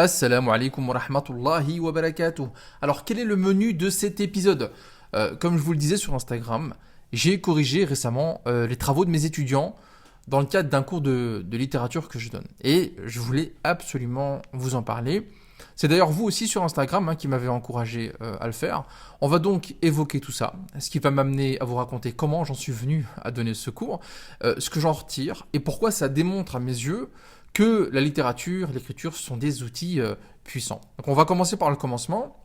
Assalamu alaikum wa rahmatullahi wa barakatuh. Alors, quel est le menu de cet épisode? Comme je vous le disais sur Instagram, j'ai corrigé récemment les travaux de mes étudiants dans le cadre d'un cours de littérature que je donne. Et je voulais absolument vous en parler. C'est d'ailleurs vous aussi sur Instagram qui m'avez encouragé à le faire. On va donc évoquer tout ça, ce qui va m'amener à vous raconter comment j'en suis venu à donner ce cours, ce que j'en retire et pourquoi ça démontre à mes yeux que la littérature, l'écriture sont des outils puissants. Donc on va commencer par le commencement.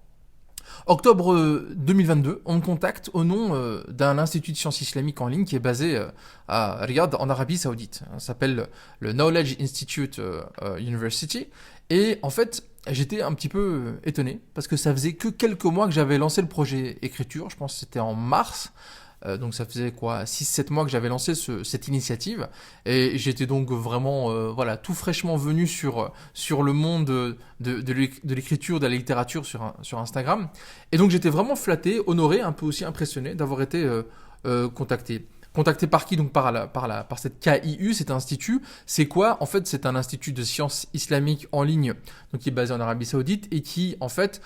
Octobre 2022, on me contacte au nom d'un institut de sciences islamiques en ligne qui est basé à Riyad en Arabie Saoudite. Ça s'appelle le Knowledge Institute University. Et en fait, j'étais un petit peu étonné parce que ça faisait que quelques mois que j'avais lancé le projet écriture. Je pense que c'était en mars. Donc ça faisait quoi 6-7 mois que j'avais lancé cette initiative et j'étais donc vraiment voilà tout fraîchement venu sur le monde de l'écriture, de la littérature sur Instagram et donc j'étais vraiment flatté, honoré, un peu aussi impressionné d'avoir été contacté. Contacté par qui? Donc par cette KIU, cet institut. C'est quoi? En fait, c'est un institut de sciences islamiques en ligne, donc qui est basé en Arabie Saoudite et qui, en fait,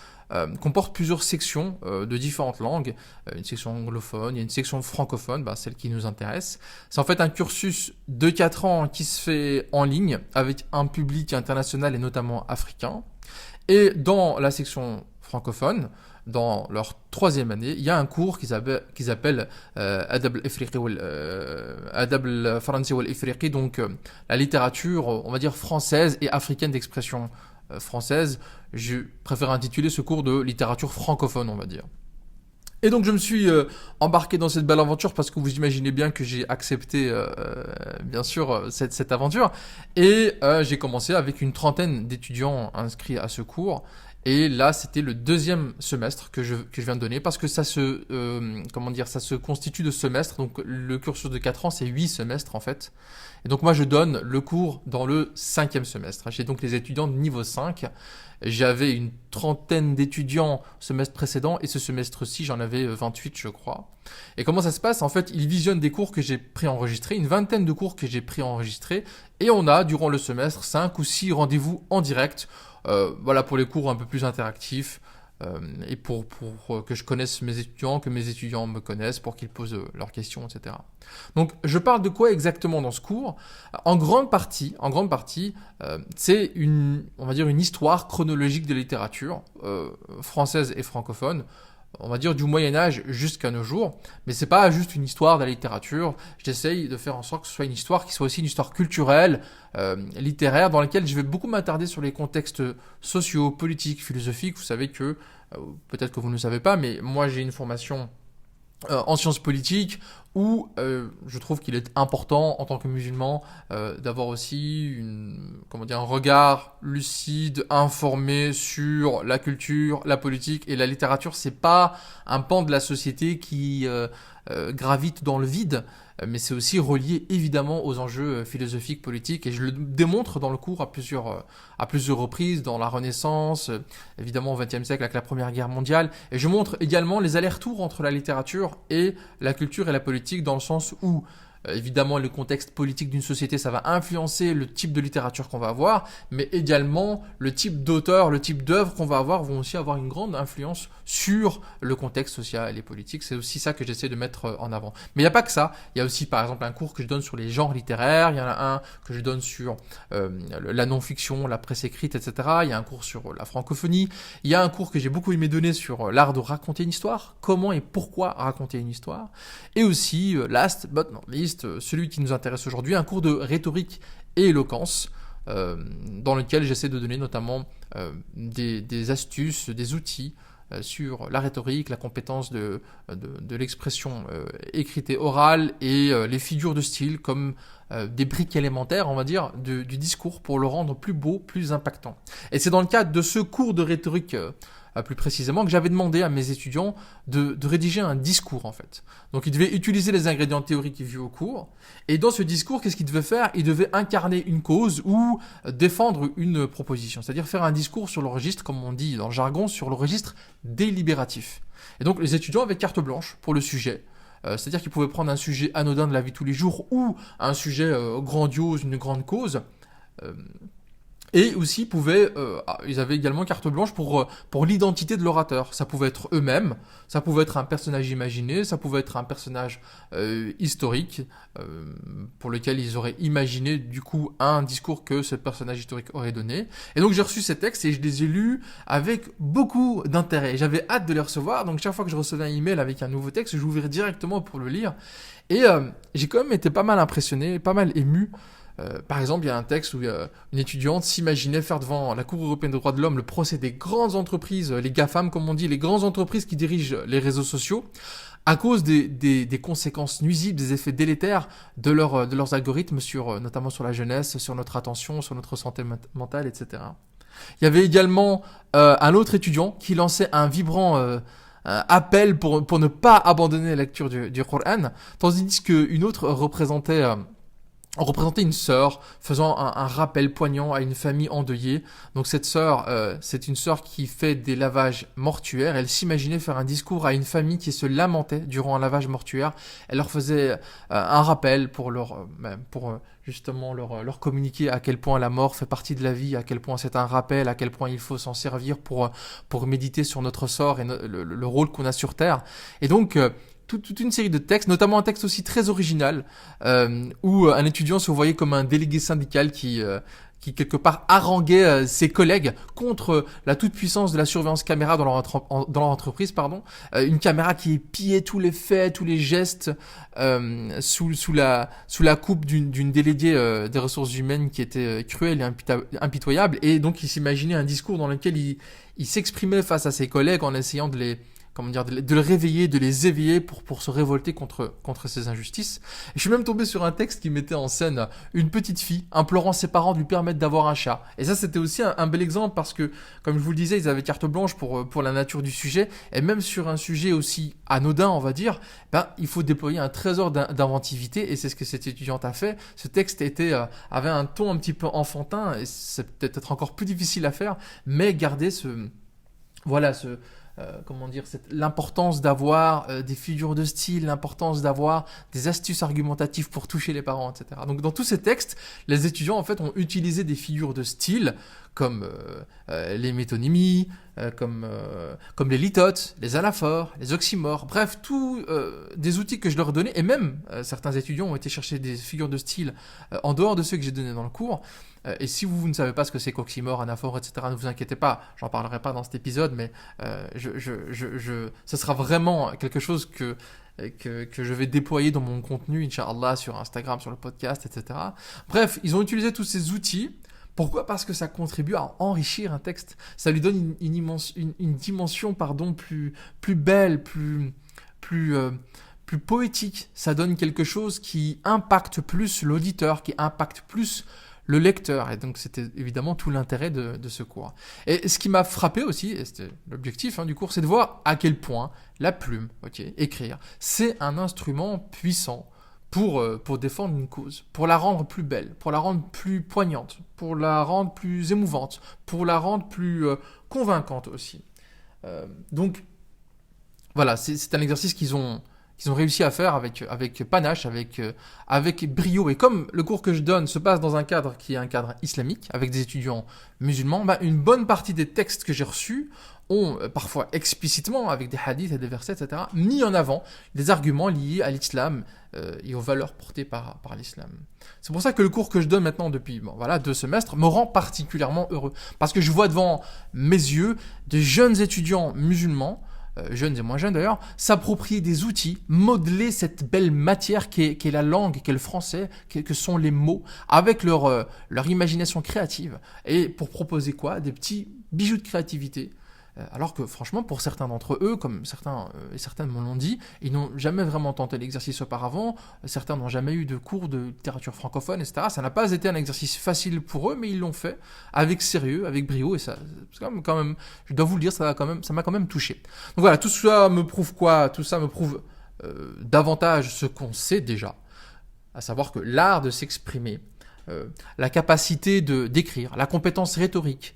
comporte plusieurs sections de différentes langues. Une section anglophone, il y a une section francophone, celle qui nous intéresse. C'est en fait un cursus de 4 ans qui se fait en ligne avec un public international et notamment africain. Et dans la section francophone, dans leur 3e année, il y a un cours qu'ils appellent Adab al-Ifriqi Adab al-Faransi wal-Ifriqi, donc la littérature, on va dire française et africaine d'expression française. Je préfère intituler ce cours de littérature francophone, on va dire. Et donc je me suis embarqué dans cette belle aventure parce que vous imaginez bien que j'ai accepté bien sûr cette aventure et j'ai commencé avec une trentaine d'étudiants inscrits à ce cours. Et là, c'était le 2e semestre que je viens de donner parce que ça se constitue de semestres. Donc, le cursus de 4 ans, c'est 8 semestres en fait. Et donc, moi, je donne le cours dans le 5e semestre. J'ai donc les étudiants de niveau 5. J'avais une trentaine d'étudiants semestre précédent et ce semestre-ci, j'en avais 28, je crois. Et comment ça se passe? En fait, ils visionnent des cours que j'ai préenregistrés, une vingtaine de cours que j'ai préenregistrés. Et on a, durant le semestre, 5 ou 6 rendez-vous en direct. Voilà pour les cours un peu plus interactifs et pour que je connaisse mes étudiants, que mes étudiants me connaissent, pour qu'ils posent leurs questions, etc. Donc je parle de quoi exactement dans ce cours? En grande partie, c'est on va dire une histoire chronologique de littérature française et francophone. On va dire du Moyen-Âge jusqu'à nos jours, mais c'est pas juste une histoire de la littérature. J'essaye de faire en sorte que ce soit une histoire qui soit aussi une histoire culturelle, littéraire, dans laquelle je vais beaucoup m'attarder sur les contextes sociaux, politiques, philosophiques. Vous savez que, peut-être que vous ne le savez pas, mais moi j'ai une formation en sciences politiques où je trouve qu'il est important en tant que musulman d'avoir aussi un regard lucide, informé sur la culture, la politique et la littérature. C'est pas un pan de la société qui gravite dans le vide, mais c'est aussi relié évidemment aux enjeux philosophiques, politiques, et je le démontre dans le cours à plusieurs reprises, dans la Renaissance, évidemment au XXe siècle avec la Première Guerre mondiale, et je montre également les allers-retours entre la littérature et la culture et la politique, dans le sens où évidemment, le contexte politique d'une société, ça va influencer le type de littérature qu'on va avoir, mais également le type d'auteur, le type d'œuvre qu'on va avoir vont aussi avoir une grande influence sur le contexte social et politique. C'est aussi ça que j'essaie de mettre en avant. Mais il n'y a pas que ça. Il y a aussi, par exemple, un cours que je donne sur les genres littéraires. Il y en a un que je donne sur la non-fiction, la presse écrite, etc. Il y a un cours sur la francophonie. Il y a un cours que j'ai beaucoup aimé donner sur l'art de raconter une histoire. Comment et pourquoi raconter une histoire. Et aussi, last but not least, celui qui nous intéresse aujourd'hui, un cours de rhétorique et éloquence, dans lequel j'essaie de donner notamment des astuces, des outils sur la rhétorique, la compétence de l'expression écrite et orale et les figures de style comme des briques élémentaires, on va dire, du discours pour le rendre plus beau, plus impactant. Et c'est dans le cadre de ce cours de rhétorique plus précisément, que j'avais demandé à mes étudiants de rédiger un discours en fait. Donc ils devaient utiliser les ingrédients théoriques vus au cours, et dans ce discours, qu'est-ce qu'ils devaient faire? Ils devaient incarner une cause ou défendre une proposition, c'est-à-dire faire un discours sur le registre, comme on dit dans le jargon, sur le registre délibératif. Et donc les étudiants avaient carte blanche pour le sujet. C'est-à-dire qu'ils pouvaient prendre un sujet anodin de la vie de tous les jours ou un sujet grandiose, une grande cause. Et aussi, ils avaient également carte blanche pour l'identité de l'orateur. Ça pouvait être eux-mêmes, ça pouvait être un personnage imaginé, ça pouvait être un personnage historique pour lequel ils auraient imaginé du coup un discours que ce personnage historique aurait donné. Et donc j'ai reçu ces textes et je les ai lus avec beaucoup d'intérêt. J'avais hâte de les recevoir, donc chaque fois que je recevais un email avec un nouveau texte, j'ouvrais directement pour le lire. Et j'ai quand même été pas mal impressionné, pas mal ému. Par exemple, il y a un texte où une étudiante s'imaginait faire devant la Cour européenne des droits de l'homme le procès des grandes entreprises, les GAFAM comme on dit, les grandes entreprises qui dirigent les réseaux sociaux, à cause des conséquences nuisibles, des effets délétères de leurs algorithmes, notamment sur la jeunesse, sur notre attention, sur notre santé mentale, etc. Il y avait également un autre étudiant qui lançait un vibrant appel pour ne pas abandonner la lecture du Coran, tandis qu'une autre représentait une sœur faisant un rappel poignant à une famille endeuillée. Donc cette sœur, c'est une sœur qui fait des lavages mortuaires. Elle s'imaginait faire un discours à une famille qui se lamentait durant un lavage mortuaire. Elle leur faisait un rappel pour justement leur communiquer à quel point la mort fait partie de la vie, à quel point c'est un rappel, à quel point il faut s'en servir pour méditer sur notre sort et le rôle qu'on a sur Terre. Et donc toute une série de textes, notamment un texte aussi très original, où un étudiant se voyait comme un délégué syndical qui quelque part haranguait ses collègues contre la toute-puissance de la surveillance caméra dans leur entreprise, une caméra qui pillait tous les faits, tous les gestes, sous la coupe d'une déléguée des ressources humaines qui était cruelle et impitoyable, et donc il s'imaginait un discours dans lequel il s'exprimait face à ses collègues en essayant de le réveiller, de les éveiller pour se révolter contre ces injustices. Et je suis même tombé sur un texte qui mettait en scène une petite fille implorant ses parents de lui permettre d'avoir un chat. Et ça, c'était aussi un bel exemple parce que, comme je vous le disais, ils avaient carte blanche pour la nature du sujet. Et même sur un sujet aussi anodin, on va dire, il faut déployer un trésor d'inventivité. Et c'est ce que cette étudiante a fait. Ce texte avait un ton un petit peu enfantin. Et c'est peut-être encore plus difficile à faire, mais garder l'importance d'avoir des figures de style, l'importance d'avoir des astuces argumentatives pour toucher les parents, etc. Donc dans tous ces textes, les étudiants en fait ont utilisé des figures de style comme les métonymies, comme les litotes, les anaphores, les oxymores, bref, tous des outils que je leur donnais, et même certains étudiants ont été chercher des figures de style en dehors de ceux que j'ai donnés dans le cours. Et si vous ne savez pas ce que c'est qu'oxymore, anaphore, etc., ne vous inquiétez pas, j'en parlerai pas dans cet épisode, mais ce sera vraiment quelque chose que je vais déployer dans mon contenu, Inch'Allah, sur Instagram, sur le podcast, etc. Bref, ils ont utilisé tous ces outils. Pourquoi ? Parce que ça contribue à enrichir un texte. Ça lui donne une dimension plus belle, plus poétique. Ça donne quelque chose qui impacte plus l'auditeur, qui impacte plus le lecteur. Et donc, c'était évidemment tout l'intérêt de ce cours. Et ce qui m'a frappé aussi, et c'était l'objectif du cours, c'est de voir à quel point la plume, écrire, c'est un instrument puissant pour défendre une cause, pour la rendre plus belle, pour la rendre plus poignante, pour la rendre plus émouvante, pour la rendre plus convaincante aussi. Donc, voilà, c'est un exercice qu'ils ont réussi à faire avec panache, avec brio. Et comme le cours que je donne se passe dans un cadre qui est un cadre islamique, avec des étudiants musulmans, une bonne partie des textes que j'ai reçus ont parfois explicitement, avec des hadiths et des versets, etc., mis en avant des arguments liés à l'islam et aux valeurs portées par l'islam. C'est pour ça que le cours que je donne maintenant depuis 2 semestres me rend particulièrement heureux. Parce que je vois devant mes yeux des jeunes étudiants musulmans, jeunes et moins jeunes d'ailleurs, s'approprier des outils, modeler cette belle matière qu'est la langue, qu'est le français, que sont les mots, avec leur imagination créative, et pour proposer des petits bijoux de créativité. Alors que franchement, pour certains d'entre eux, comme certains et certaines me l'ont dit, ils n'ont jamais vraiment tenté l'exercice auparavant, certains n'ont jamais eu de cours de littérature francophone, etc. Ça n'a pas été un exercice facile pour eux, mais ils l'ont fait avec sérieux, avec brio, et ça, quand même, je dois vous le dire, ça m'a quand même touché. Donc voilà, tout ça me prouve quoi ? Tout ça me prouve davantage ce qu'on sait déjà, à savoir que l'art de s'exprimer, la capacité d'écrire, la compétence rhétorique,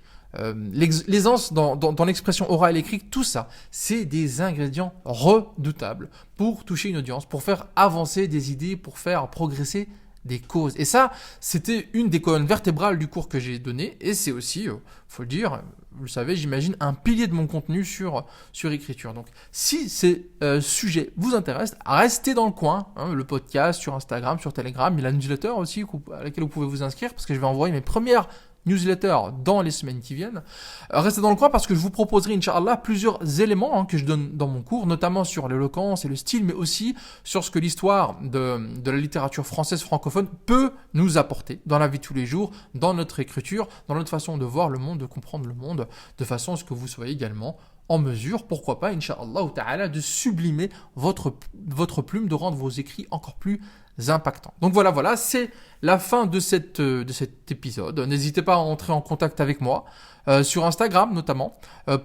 l'aisance dans l'expression orale et écrite, tout ça, c'est des ingrédients redoutables pour toucher une audience, pour faire avancer des idées, pour faire progresser des causes. Et ça, c'était une des colonnes vertébrales du cours que j'ai donné, et c'est aussi, faut le dire, vous le savez, j'imagine, un pilier de mon contenu sur écriture. Donc, si ces sujets vous intéressent, restez dans le coin, hein, le podcast sur Instagram, sur Telegram, il y a la newsletter aussi à laquelle vous pouvez vous inscrire, parce que je vais envoyer mes premières newsletter dans les semaines qui viennent. Restez dans le coin parce que je vous proposerai, Inch'Allah, plusieurs éléments que je donne dans mon cours, notamment sur l'éloquence et le style, mais aussi sur ce que l'histoire de la littérature française francophone peut nous apporter dans la vie de tous les jours, dans notre écriture, dans notre façon de voir le monde, de comprendre le monde, de façon à ce que vous soyez également en mesure, pourquoi pas, Inch'Allah ta'ala, de sublimer votre plume, de rendre vos écrits encore plus impactants. Donc voilà, c'est la fin de cet épisode. N'hésitez pas à entrer en contact avec moi, sur Instagram notamment,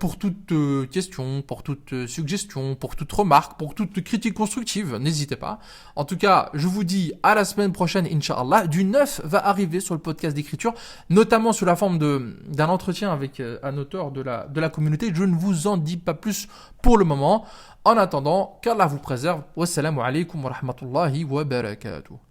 pour toute question, pour toute suggestion, pour toute remarque, pour toute critique constructive, n'hésitez pas. En tout cas, je vous dis à la semaine prochaine, Inch'Allah. Du neuf va arriver sur le podcast d'écriture, notamment sous la forme d'un entretien avec un auteur de la communauté. Je ne vous en dis pas plus pour le moment. En attendant, qu'Allah vous préserve. Wassalamu alaikum wa rahmatullahi wa barakatuh.